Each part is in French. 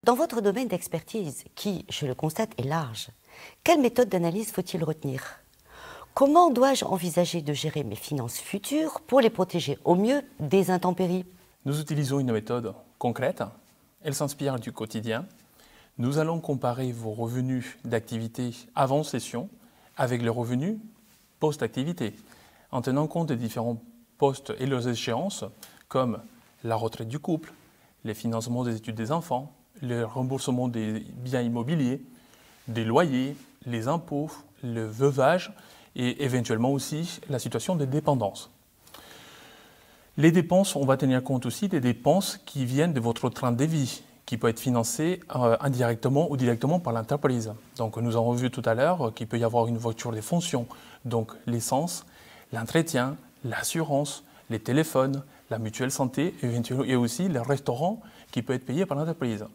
Dans votre domaine d'expertise, qui, je le constate, est large, quelle méthode d'analyse faut-il retenir? Comment dois-je envisager de gérer mes finances futures pour les protéger au mieux des intempéries? Nous utilisons une méthode concrète. Elle s'inspire du quotidien. Nous allons comparer vos revenus d'activité avant session avec les revenus post-activité, en tenant compte des différents postes et leurs échéances, comme la retraite du couple, les financements des études des enfants, le remboursement des biens immobiliers, des loyers, les impôts, le veuvage et éventuellement aussi la situation de dépendance. Les dépenses, on va tenir compte aussi des dépenses qui viennent de votre train de vie, qui peut être financé indirectement ou directement par l'entreprise. Donc nous avons vu tout à l'heure qu'il peut y avoir une voiture de fonction, donc l'essence, l'entretien, l'assurance, les téléphones, la mutuelle santé et aussi le restaurant qui peut être payé par l'entreprise.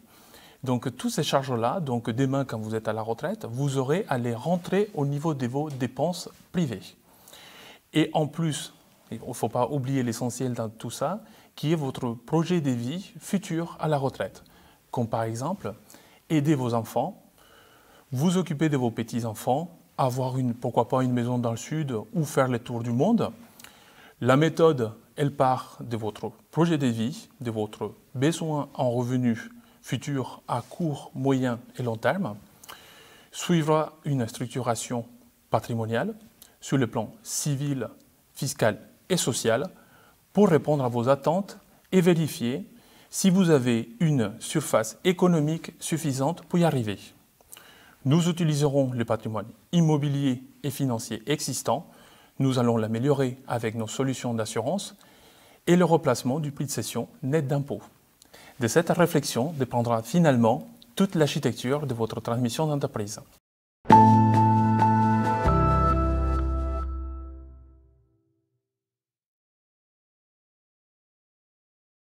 Donc toutes ces charges-là, donc demain quand vous êtes à la retraite, vous aurez à les rentrer au niveau de vos dépenses privées. Et en plus, il ne faut pas oublier l'essentiel dans tout ça, qui est votre projet de vie futur à la retraite. Comme par exemple, aider vos enfants, vous occuper de vos petits-enfants, avoir pourquoi pas une maison dans le sud ou faire le tour du monde. La méthode, elle part de votre projet de vie, de votre besoin en revenus futurs à court, moyen et long terme, suivra une structuration patrimoniale sur le plan civil, fiscal et social pour répondre à vos attentes et vérifier si vous avez une surface économique suffisante pour y arriver. Nous utiliserons le patrimoine immobilier et financier existant. Nous allons l'améliorer avec nos solutions d'assurance et le replacement du prix de cession net d'impôt. De cette réflexion dépendra finalement toute l'architecture de votre transmission d'entreprise.